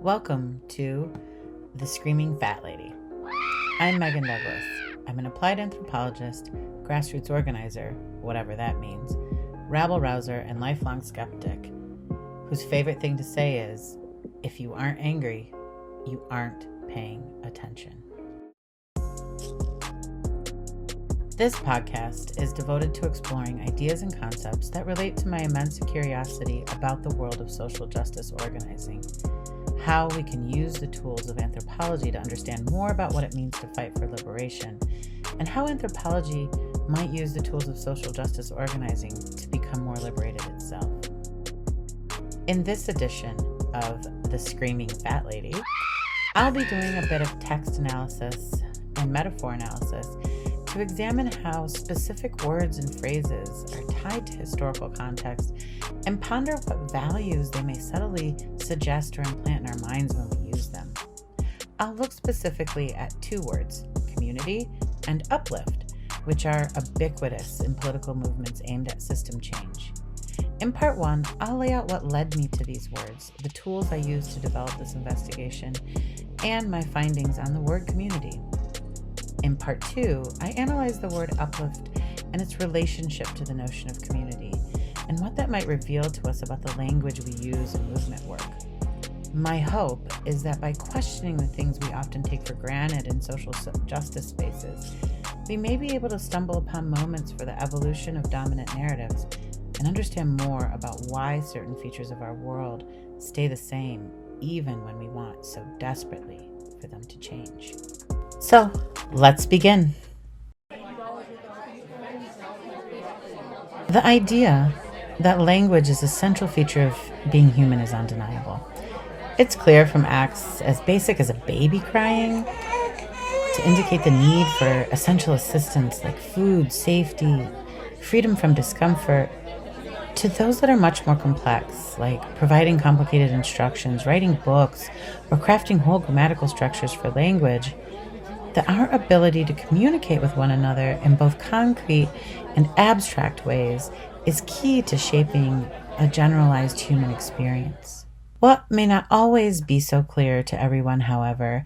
Welcome to The Screaming Fat Lady. I'm Megan Douglas. I'm an applied anthropologist, grassroots organizer, whatever that means, rabble-rouser, and lifelong skeptic, whose favorite thing to say is, if you aren't angry, you aren't paying attention. This podcast is devoted to exploring ideas and concepts that relate to my immense curiosity about the world of social justice organizing, how we can use the tools of anthropology to understand more about what it means to fight for liberation, and how anthropology might use the tools of social justice organizing to become more liberated itself. In this edition of The Screaming Fat Lady, I'll be doing a bit of text analysis and metaphor analysis to examine how specific words and phrases are tied to historical context and ponder what values they may subtly suggest or implant in our minds when we use them. I'll look specifically at two words, community and uplift, which are ubiquitous in political movements aimed at system change. In part one, I'll lay out what led me to these words, the tools I used to develop this investigation, and my findings on the word community. In part two, I analyze the word uplift and its relationship to the notion of community, and what that might reveal to us about the language we use in movement work. My hope is that by questioning the things we often take for granted in social justice spaces, we may be able to stumble upon moments for the evolution of dominant narratives and understand more about why certain features of our world stay the same even when we want so desperately for them to change. So, let's begin. The idea that language is a central feature of being human is undeniable. It's clear from acts as basic as a baby crying to indicate the need for essential assistance like food, safety, freedom from discomfort, to those that are much more complex, like providing complicated instructions, writing books, or crafting whole grammatical structures for language, that our ability to communicate with one another in both concrete and abstract ways is key to shaping a generalized human experience. What may not always be so clear to everyone, however,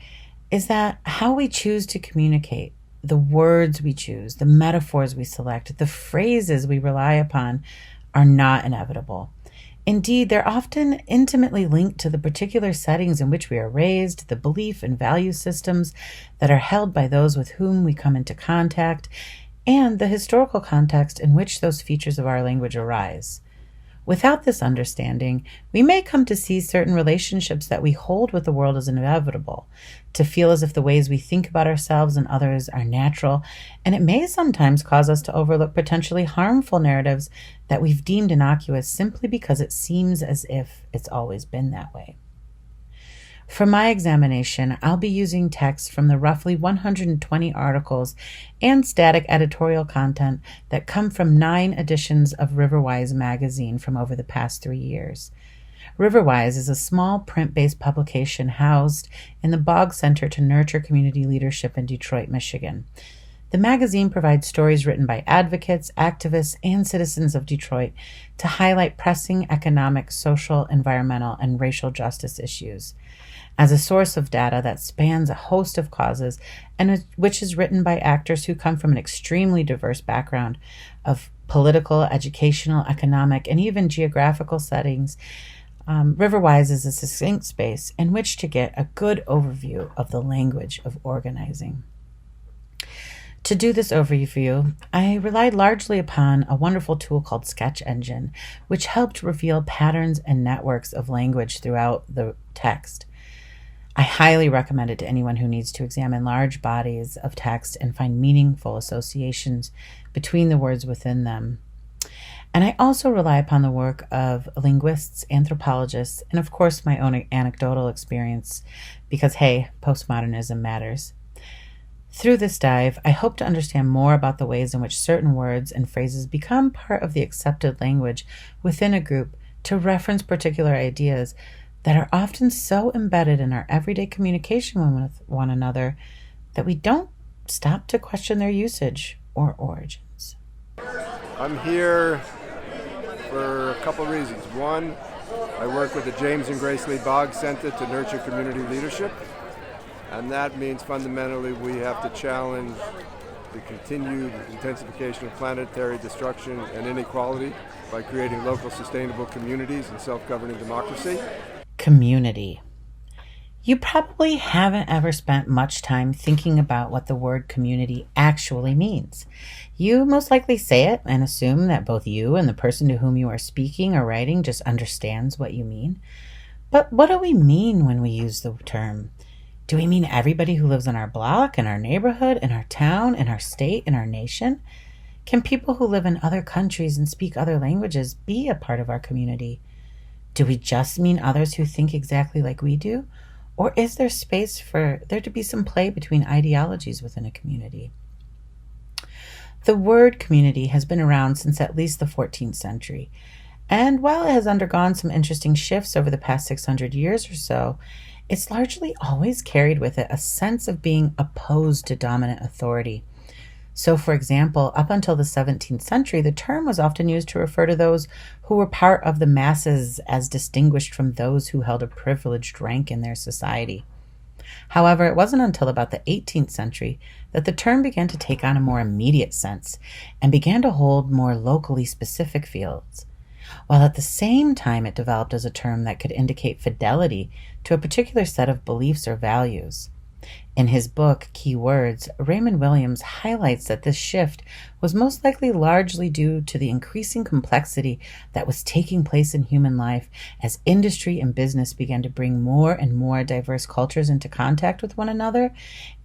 is that how we choose to communicate, the words we choose, the metaphors we select, the phrases we rely upon are not inevitable. Indeed, they're often intimately linked to the particular settings in which we are raised, the belief and value systems that are held by those with whom we come into contact, and the historical context in which those features of our language arise. Without this understanding, we may come to see certain relationships that we hold with the world as inevitable, to feel as if the ways we think about ourselves and others are natural, and it may sometimes cause us to overlook potentially harmful narratives that we've deemed innocuous simply because it seems as if it's always been that way. For my examination, I'll be using text from the roughly 120 articles and static editorial content that come from 9 editions of Riverwise magazine from over the past 3 years. Riverwise is a small print-based publication housed in the Bog Center to Nurture Community Leadership in Detroit, Michigan. The magazine provides stories written by advocates, activists, and citizens of Detroit to highlight pressing economic, social, environmental, and racial justice issues. As a source of data that spans a host of causes and which is written by actors who come from an extremely diverse background of political, educational, economic, and even geographical settings, Riverwise is a succinct space in which to get a good overview of the language of organizing. To do this overview, I relied largely upon a wonderful tool called Sketch Engine, which helped reveal patterns and networks of language throughout the text. I highly recommend it to anyone who needs to examine large bodies of text and find meaningful associations between the words within them. And I also rely upon the work of linguists, anthropologists, and of course my own anecdotal experience, because hey, postmodernism matters. Through this dive, I hope to understand more about the ways in which certain words and phrases become part of the accepted language within a group to reference particular ideas that are often so embedded in our everyday communication with one another that we don't stop to question their usage or origins. I'm here for a couple of reasons. One, I work with the James and Grace Lee Boggs Center to nurture community leadership, and that means fundamentally we have to challenge the continued intensification of planetary destruction and inequality by creating local sustainable communities and self-governing democracy. Community. You probably haven't ever spent much time thinking about what the word community actually means. You most likely say it and assume that both you and the person to whom you are speaking or writing just understands what you mean. But what do we mean when we use the term? Do we mean everybody who lives in our block, in our neighborhood, in our town, in our state, in our nation? Can people who live in other countries and speak other languages be a part of our community? Do we just mean others who think exactly like we do? Or is there space for there to be some play between ideologies within a community? The word community has been around since at least the 14th century. And while it has undergone some interesting shifts over the past 600 years or so, it's largely always carried with it a sense of being opposed to dominant authority. So, for example, up until the 17th century, the term was often used to refer to those who were part of the masses as distinguished from those who held a privileged rank in their society. However, it wasn't until about the 18th century that the term began to take on a more immediate sense and began to hold more locally specific fields, while at the same time it developed as a term that could indicate fidelity to a particular set of beliefs or values. In his book, Key Words, Raymond Williams highlights that this shift was most likely largely due to the increasing complexity that was taking place in human life as industry and business began to bring more and more diverse cultures into contact with one another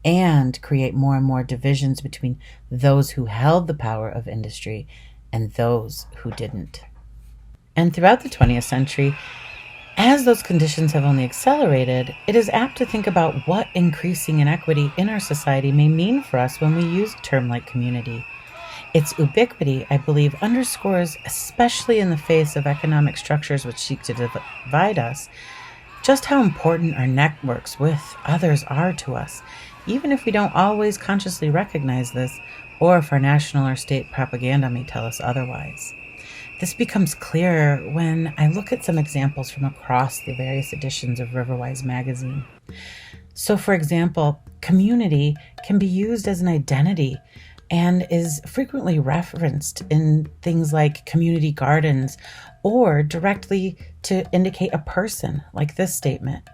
and create more and more divisions between those who held the power of industry and those who didn't. And throughout the 20th century, as those conditions have only accelerated, it is apt to think about what increasing inequity in our society may mean for us when we use a term like community. Its ubiquity, I believe, underscores, especially in the face of economic structures which seek to divide us, just how important our networks with others are to us, even if we don't always consciously recognize this, or if our national or state propaganda may tell us otherwise. This becomes clearer when I look at some examples from across the various editions of Riverwise magazine. So, for example, community can be used as an identity and is frequently referenced in things like community gardens or directly to indicate a person, like this statement.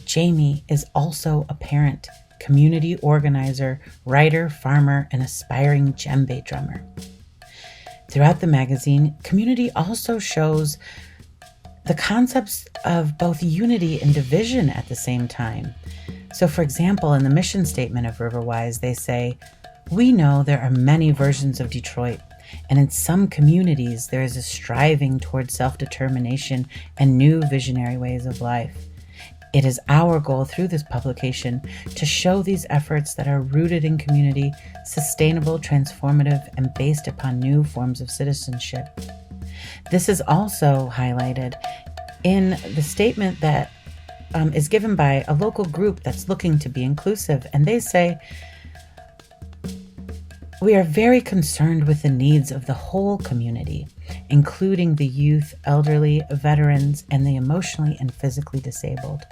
Jamie is also a parent, community organizer, writer, farmer, and aspiring djembe drummer. Throughout the magazine, community also shows the concepts of both unity and division at the same time. So, for example, in the mission statement of Riverwise, they say, "We know there are many versions of Detroit, and in some communities there is a striving toward self-determination and new visionary ways of life. It is our goal through this publication to show these efforts that are rooted in community, sustainable, transformative, and based upon new forms of citizenship." This is also highlighted in the statement that is given by a local group that's looking to be inclusive, and they say, "We are very concerned with the needs of the whole community, including the youth, elderly, veterans, and the emotionally and physically disabled."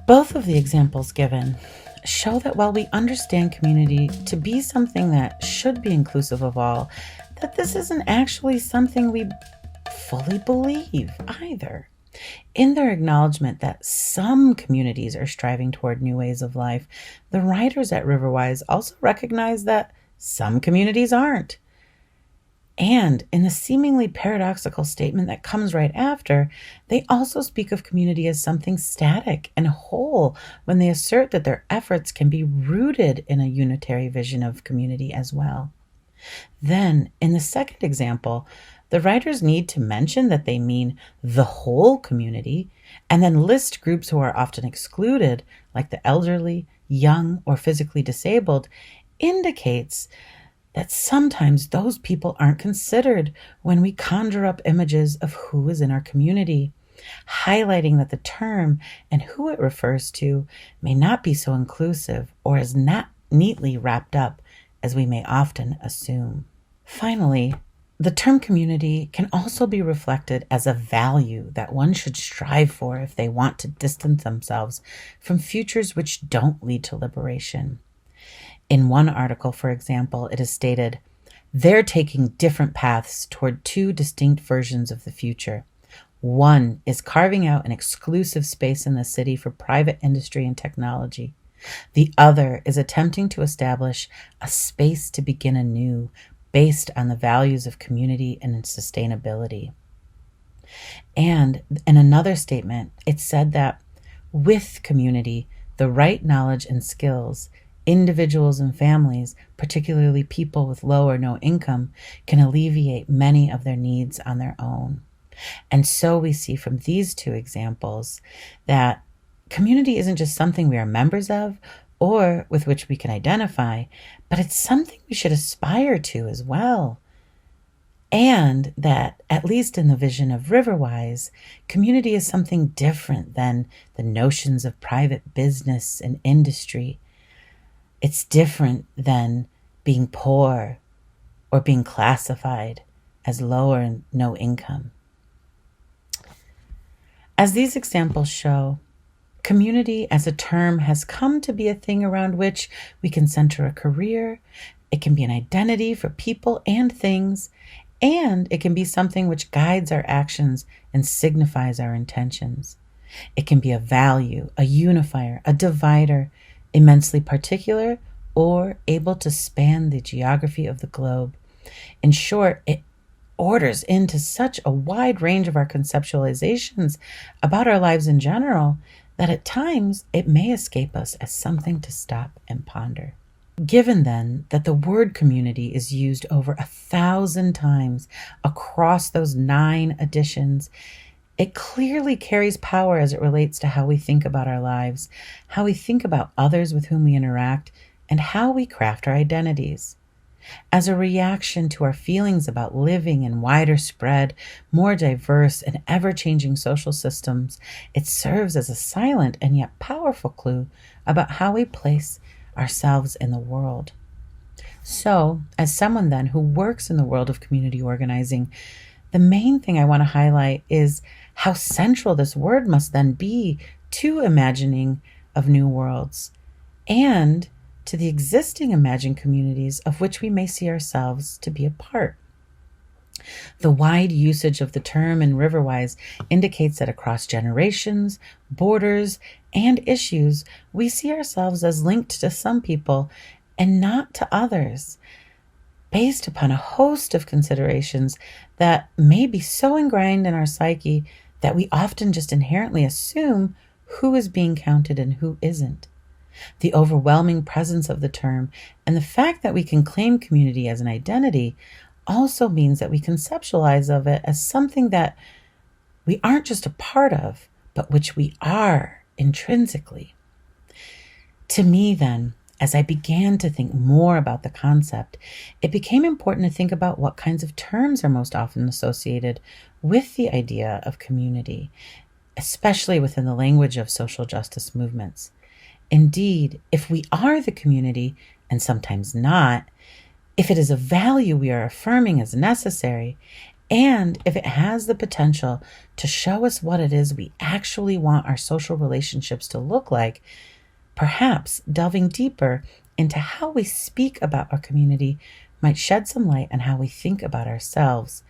Both of the examples given show that while we understand community to be something that should be inclusive of all, that this isn't actually something we fully believe either. In their acknowledgement that some communities are striving toward new ways of life, the writers at Riverwise also recognize that some communities aren't. And in the seemingly paradoxical statement that comes right after, they also speak of community as something static and whole when they assert that their efforts can be rooted in a unitary vision of community as well. Then, in the second example, the writers need to mention that they mean the whole community and then list groups who are often excluded, like the elderly, young, or physically disabled, indicates that sometimes those people aren't considered when we conjure up images of who is in our community, highlighting that the term and who it refers to may not be so inclusive or as not neatly wrapped up as we may often assume. Finally, The term community can also be reflected as a value that one should strive for if they want to distance themselves from futures which don't lead to liberation. In one article, for example, it is stated, "They're taking different paths toward two distinct versions of the future. One is carving out an exclusive space in the city for private industry and technology. The other is attempting to establish a space to begin anew based on the values of community and sustainability." And in another statement, it said that with community, the right knowledge and skills, individuals and families, particularly people with low or no income, can alleviate many of their needs on their own. And so we see from these two examples that community isn't just something we are members of or with which we can identify, but it's something we should aspire to as well. And that, at least in the vision of Riverwise, community is something different than the notions of private business and industry. It's different than being poor or being classified as low or no income. As these examples show, community as a term has come to be a thing around which we can center a career. It can be an identity for people and things, and it can be something which guides our actions and signifies our intentions. It can be a value, a unifier, a divider, immensely particular, or able to span the geography of the globe. In short, it orders into such a wide range of our conceptualizations about our lives in general that at times it may escape us as something to stop and ponder. Given then that the word community is used over 1,000 times across those 9 editions, it clearly carries power as it relates to how we think about our lives, how we think about others with whom we interact, and how we craft our identities. As a reaction to our feelings about living in wider spread, more diverse, and ever-changing social systems, it serves as a silent and yet powerful clue about how we place ourselves in the world. So, as someone then who works in the world of community organizing, the main thing I want to highlight is how central this word must then be to imagining of new worlds and to the existing imagined communities of which we may see ourselves to be a part. The wide usage of the term in Riverwise indicates that across generations, borders, and issues, we see ourselves as linked to some people and not to others, based upon a host of considerations that may be so ingrained in our psyche that we often just inherently assume who is being counted and who isn't. The overwhelming presence of the term and the fact that we can claim community as an identity also means that we conceptualize of it as something that we aren't just a part of, but which we are intrinsically. To me, then, as I began to think more about the concept, it became important to think about what kinds of terms are most often associated with the idea of community, especially within the language of social justice movements. Indeed, if we are the community, and sometimes not, if it is a value we are affirming as necessary, and if it has the potential to show us what it is we actually want our social relationships to look like, perhaps delving deeper into how we speak about our community might shed some light on how we think about ourselves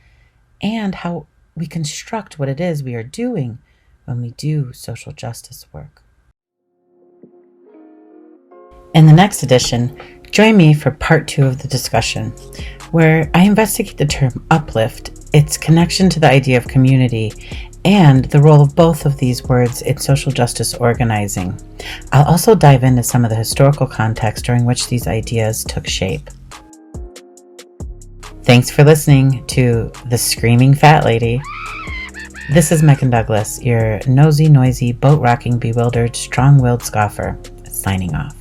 and how we construct what it is we are doing when we do social justice work. In the next edition, join me for part 2 of the discussion, where I investigate the term uplift, its connection to the idea of community, and the role of both of these words in social justice organizing. I'll also dive into some of the historical context during which these ideas took shape. Thanks for listening to The Screaming Fat Lady. This is Megan Douglas, your nosy, noisy, boat-rocking, bewildered, strong-willed scoffer, signing off.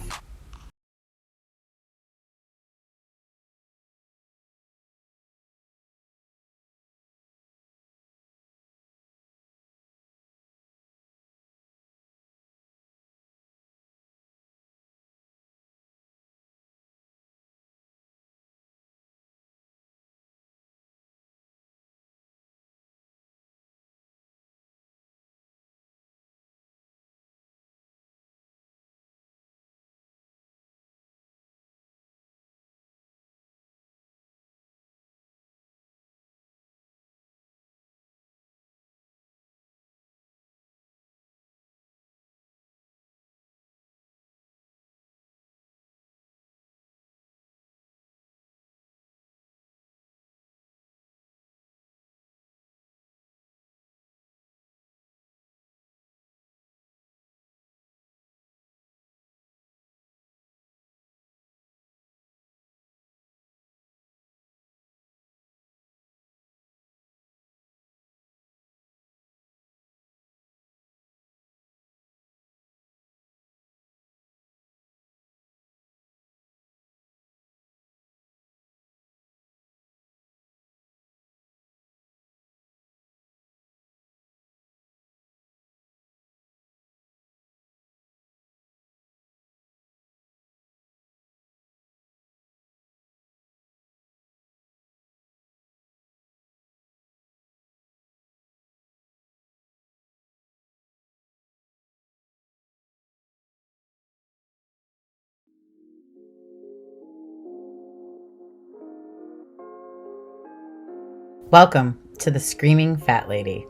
Welcome to the Screaming Fat Lady.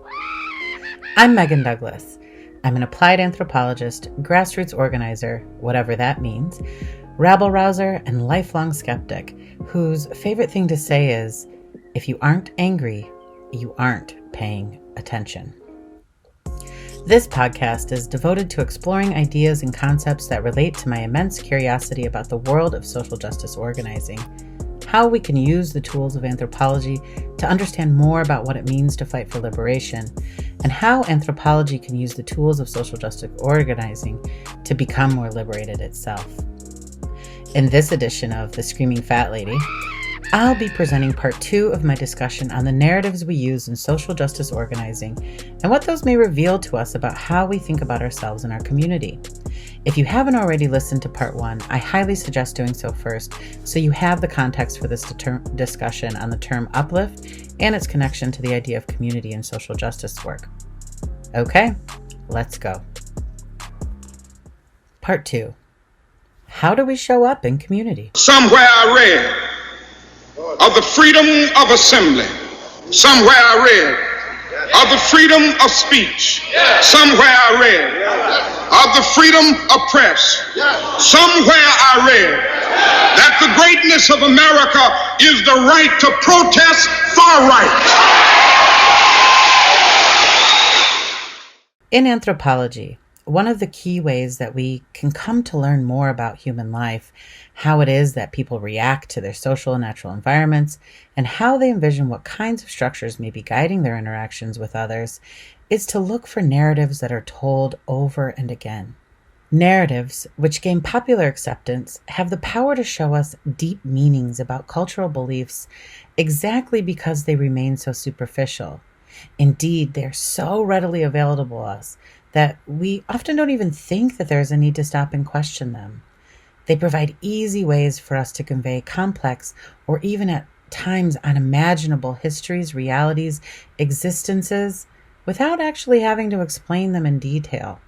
I'm Megan Douglas. I'm an applied anthropologist, grassroots organizer, whatever that means, rabble-rouser, and lifelong skeptic whose favorite thing to say is, if you aren't angry, you aren't paying attention. This podcast is devoted to exploring ideas and concepts that relate to my immense curiosity about the world of social justice organizing, how we can use the tools of anthropology to understand more about what it means to fight for liberation, and how anthropology can use the tools of social justice organizing to become more liberated itself. In this edition of The Screaming Fat Lady, I'll be presenting part 2 of my discussion on the narratives we use in social justice organizing and what those may reveal to us about how we think about ourselves and our community. If you haven't already listened to part 1, I highly suggest doing so first so you have the context for this discussion on the term uplift and its connection to the idea of community and social justice work. Okay, let's go. Part 2. How do we show up in community? Somewhere I read of the freedom of assembly. Somewhere I read of the freedom of speech. Somewhere I read of the freedom of press. Somewhere I read that the greatness of America is the right to protest far right. In anthropology, one of the key ways that we can come to learn more about human life, how it is that people react to their social and natural environments, and how they envision what kinds of structures may be guiding their interactions with others, is to look for narratives that are told over and again. Narratives, which gain popular acceptance, have the power to show us deep meanings about cultural beliefs exactly because they remain so superficial. Indeed, they're so readily available to us that we often don't even think that there's a need to stop and question them. They provide easy ways for us to convey complex or even at times unimaginable histories, realities, existences, without actually having to explain them in detail.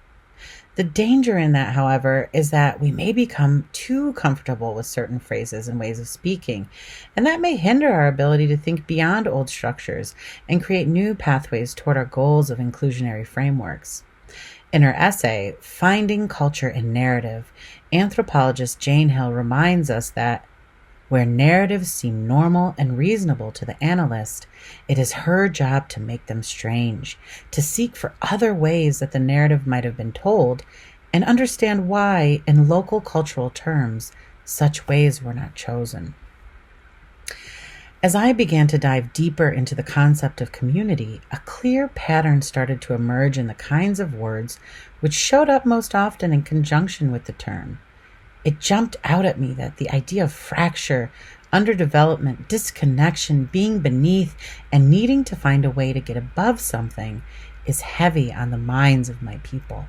The danger in that, however, is that we may become too comfortable with certain phrases and ways of speaking, and that may hinder our ability to think beyond old structures and create new pathways toward our goals of inclusionary frameworks. In her essay, Finding Culture in Narrative, anthropologist Jane Hill reminds us that where narratives seem normal and reasonable to the analyst, it is her job to make them strange, to seek for other ways that the narrative might have been told, and understand why, in local cultural terms, such ways were not chosen. As I began to dive deeper into the concept of community, a clear pattern started to emerge in the kinds of words which showed up most often in conjunction with the term. It jumped out at me that the idea of fracture, underdevelopment, disconnection, being beneath, and needing to find a way to get above something is heavy on the minds of my people.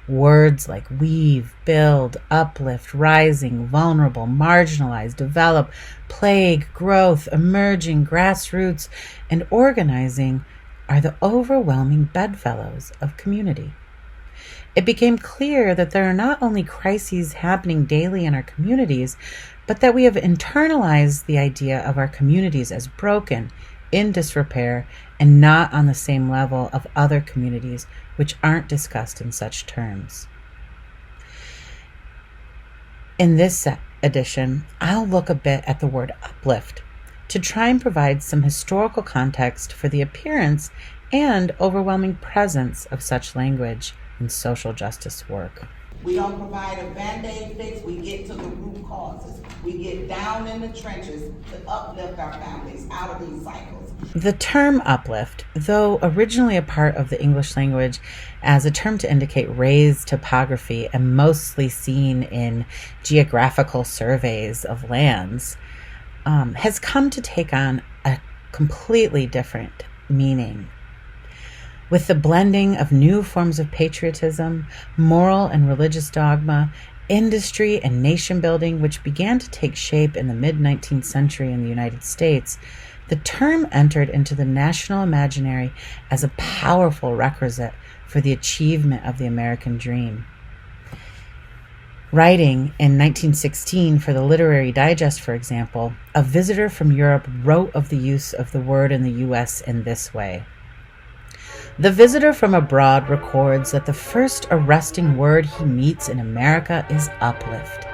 Words like weave, build, uplift, rising, vulnerable, marginalized, develop, plague, growth, emerging, grassroots, and organizing are the overwhelming bedfellows of community. It became clear that there are not only crises happening daily in our communities, but that we have internalized the idea of our communities as broken, in disrepair, and not on the same level of other communities which aren't discussed in such terms. In this edition, I'll look a bit at the word uplift to try and provide some historical context for the appearance and overwhelming presence of such language in social justice work. We don't provide a Band-Aid fix, we get to the root causes. We get down in the trenches to uplift our families out of these cycles. The term uplift, though originally a part of the English language as a term to indicate raised topography and mostly seen in geographical surveys of lands, has come to take on a completely different meaning. With the blending of new forms of patriotism, moral and religious dogma, industry and nation building, which began to take shape in the mid-19th century in the United States, the term entered into the national imaginary as a powerful requisite for the achievement of the American dream. Writing in 1916 for the Literary Digest, for example, a visitor from Europe wrote of the use of the word in the U.S. in this way. The visitor from abroad records that the first arresting word he meets in America is uplift.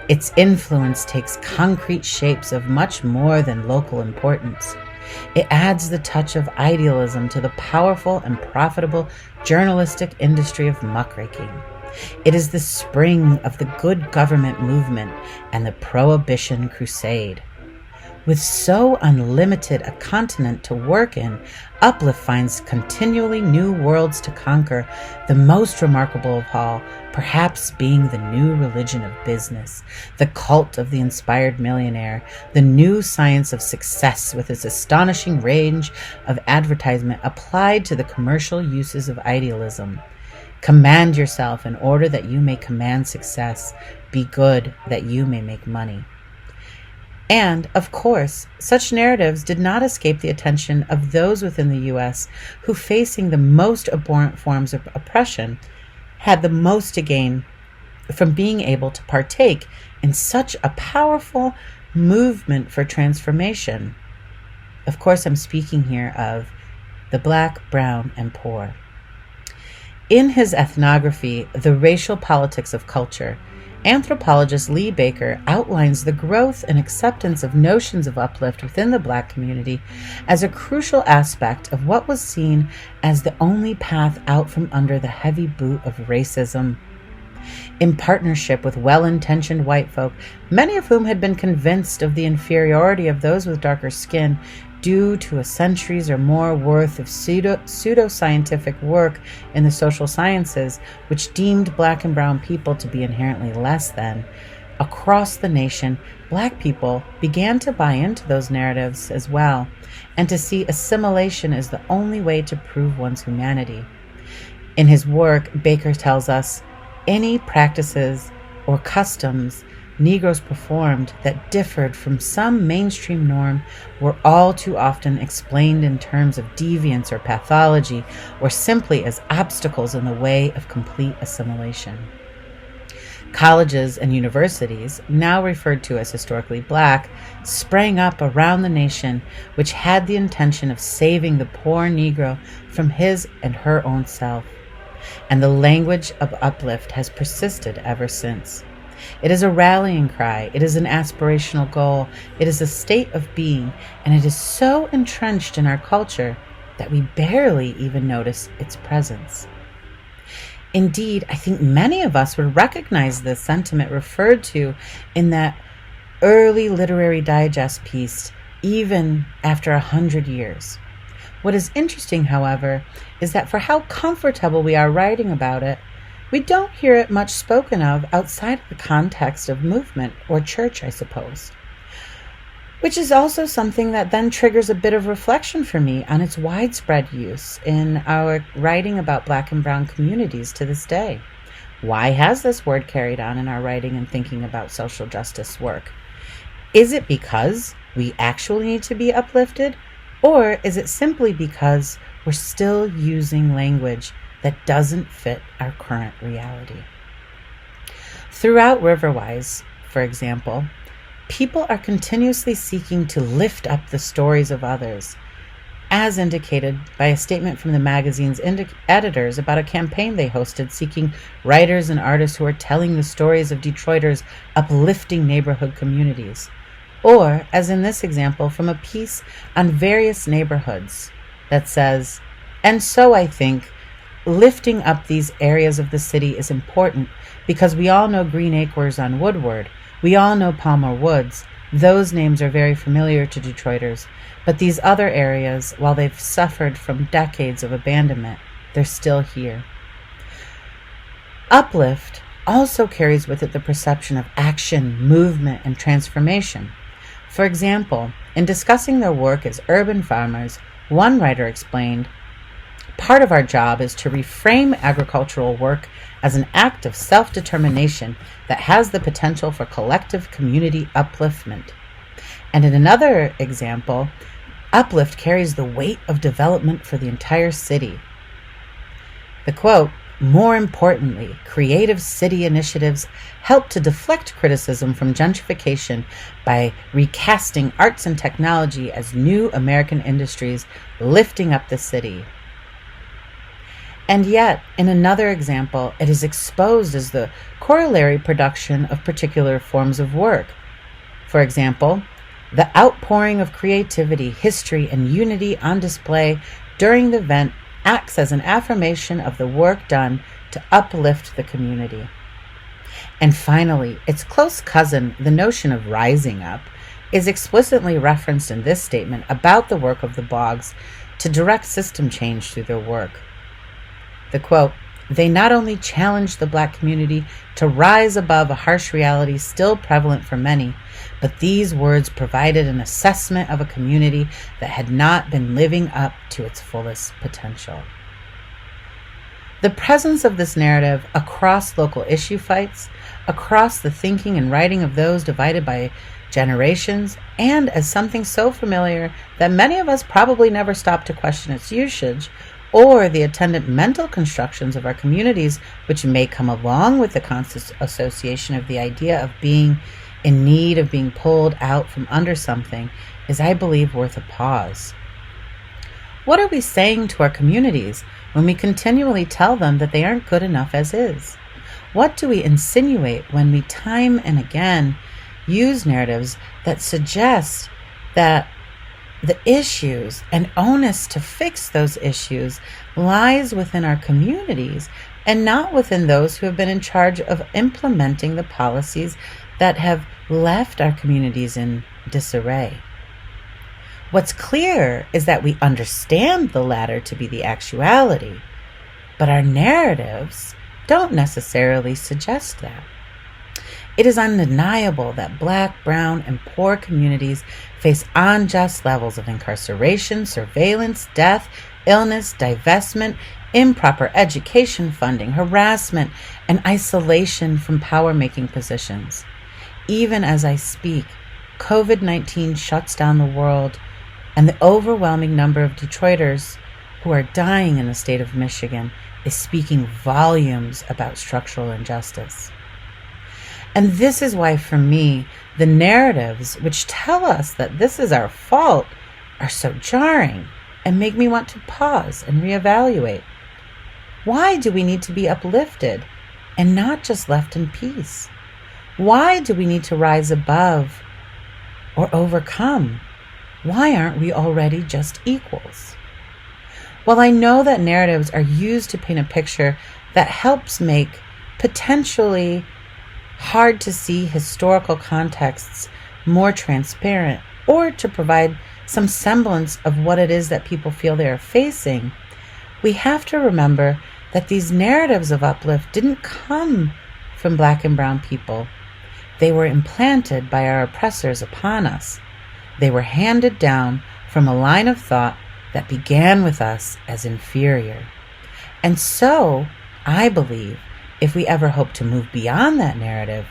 Its influence takes concrete shapes of much more than local importance. It adds the touch of idealism to the powerful and profitable journalistic industry of muckraking. It is the spring of the good government movement and the prohibition crusade. With so unlimited a continent to work in, Uplift finds continually new worlds to conquer, the most remarkable of all perhaps being the new religion of business, the cult of the inspired millionaire, the new science of success with its astonishing range of advertisement applied to the commercial uses of idealism. Command yourself in order that you may command success. Be good that you may make money. And, of course, such narratives did not escape the attention of those within the U.S. who, facing the most abhorrent forms of oppression, had the most to gain from being able to partake in such a powerful movement for transformation. Of course, I'm speaking here of the Black, Brown, and Poor. In his ethnography, The Racial Politics of Culture, anthropologist Lee Baker outlines the growth and acceptance of notions of uplift within the Black community as a crucial aspect of what was seen as the only path out from under the heavy boot of racism. In partnership with well-intentioned white folk, many of whom had been convinced of the inferiority of those with darker skin due to a centuries or more worth of pseudo-scientific work in the social sciences, which deemed Black and brown people to be inherently less than, across the nation, Black people began to buy into those narratives as well, and to see assimilation as the only way to prove one's humanity. In his work, Baker tells us, any practices or customs Negroes performed that differed from some mainstream norm were all too often explained in terms of deviance or pathology, or simply as obstacles in the way of complete assimilation. Colleges and universities, now referred to as historically Black, sprang up around the nation, which had the intention of saving the poor Negro from his and her own self. And the language of uplift has persisted ever since. It is a rallying cry, it is an aspirational goal, it is a state of being, and it is so entrenched in our culture that we barely even notice its presence. Indeed, I think many of us would recognize this sentiment referred to in that early Literary Digest piece, even after 100 years. What is interesting, however, is that for how comfortable we are writing about it, we don't hear it much spoken of outside of the context of movement or church, I suppose. Which is also something that then triggers a bit of reflection for me on its widespread use in our writing about Black and brown communities to this day. Why has this word carried on in our writing and thinking about social justice work? Is it because we actually need to be uplifted? Or is it simply because we're still using language that doesn't fit our current reality? Throughout Riverwise, for example, people are continuously seeking to lift up the stories of others, as indicated by a statement from the magazine's editors about a campaign they hosted seeking writers and artists who are telling the stories of Detroiters uplifting neighborhood communities. Or, as in this example, from a piece on various neighborhoods that says, and so I think lifting up these areas of the city is important because we all know Green Acres on Woodward. We all know Palmer Woods. Those names are very familiar to Detroiters. But these other areas, while they've suffered from decades of abandonment, they're still here. Uplift also carries with it the perception of action, movement, and transformation. For example, in discussing their work as urban farmers, one writer explained, part of our job is to reframe agricultural work as an act of self-determination that has the potential for collective community upliftment. And in another example, uplift carries the weight of development for the entire city. The quote, More importantly, creative city initiatives help to deflect criticism from gentrification by recasting arts and technology as new American industries lifting up the city. And yet, in another example, it is exposed as the corollary production of particular forms of work. For example, the outpouring of creativity, history, and unity on display during the event acts as an affirmation of the work done to uplift the community. And finally, its close cousin, the notion of rising up, is explicitly referenced in this statement about the work of the Boggs to direct system change through their work. The quote, "They not only challenged the Black community to rise above a harsh reality still prevalent for many, but these words provided an assessment of a community that had not been living up to its fullest potential." The presence of this narrative across local issue fights, across the thinking and writing of those divided by generations, and as something so familiar that many of us probably never stop to question its usage, or the attendant mental constructions of our communities, which may come along with the constant association of the idea of being in need of being pulled out from under something, is, I believe, worth a pause. What are we saying to our communities when we continually tell them that they aren't good enough as is? What do we insinuate when we time and again use narratives that suggest that the issues and onus to fix those issues lies within our communities and not within those who have been in charge of implementing the policies that have left our communities in disarray? What's clear is that we understand the latter to be the actuality, but our narratives don't necessarily suggest that. It is undeniable that Black, brown, and poor communities face unjust levels of incarceration, surveillance, death, illness, divestment, improper education funding, harassment, and isolation from power-making positions. Even as I speak, COVID-19 shuts down the world, and the overwhelming number of Detroiters who are dying in the state of Michigan is speaking volumes about structural injustice. And this is why, for me, the narratives which tell us that this is our fault are so jarring and make me want to pause and reevaluate. Why do we need to be uplifted and not just left in peace? Why do we need to rise above or overcome? Why aren't we already just equals? Well, I know that narratives are used to paint a picture that helps make potentially hard to see historical contexts more transparent, or to provide some semblance of what it is that people feel they are facing. We have to remember that these narratives of uplift didn't come from Black and brown people. They were implanted by our oppressors upon us. They were handed down from a line of thought that began with us as inferior. And so, I believe, if we ever hope to move beyond that narrative,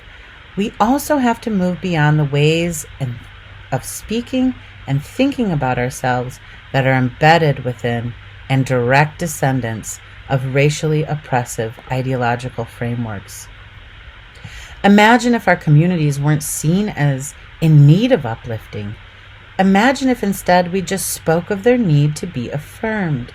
we also have to move beyond the ways of speaking and thinking about ourselves that are embedded within and direct descendants of racially oppressive ideological frameworks. Imagine if our communities weren't seen as in need of uplifting. Imagine if instead we just spoke of their need to be affirmed.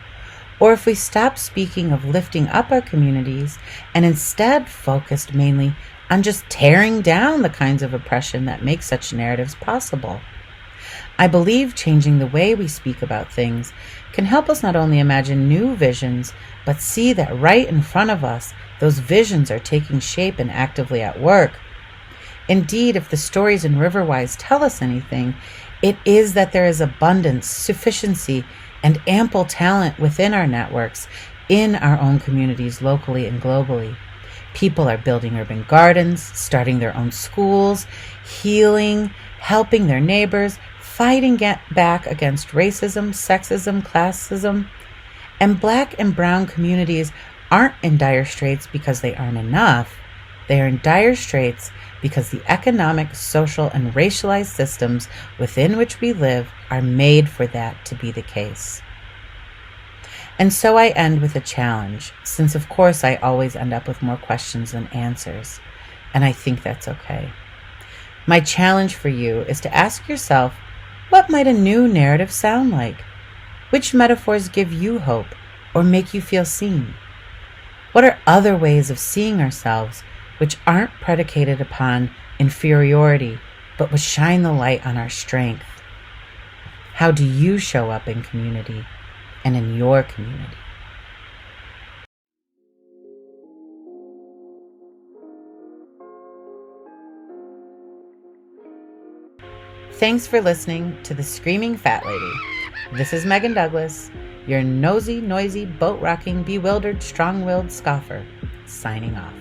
Or if we stopped speaking of lifting up our communities and instead focused mainly on just tearing down the kinds of oppression that make such narratives possible. I believe changing the way we speak about things can help us not only imagine new visions, but see that right in front of us, those visions are taking shape and actively at work. Indeed, if the stories in Riverwise tell us anything, it is that there is abundance, sufficiency, and ample talent within our networks, in our own communities locally and globally. People are building urban gardens, starting their own schools, healing, helping their neighbors, fighting back against racism, sexism, classism. And Black and brown communities aren't in dire straits because they aren't enough. They are in dire straits because the economic, social, and racialized systems within which we live are made for that to be the case. And so I end with a challenge, since of course I always end up with more questions than answers, and I think that's okay. My challenge for you is to ask yourself, what might a new narrative sound like? Which metaphors give you hope or make you feel seen? What are other ways of seeing ourselves which aren't predicated upon inferiority, but which shine the light on our strength? How do you show up in community and in your community? Thanks for listening to The Screaming Fat Lady. This is Megan Douglas, your nosy, noisy, boat-rocking, bewildered, strong-willed scoffer, signing off.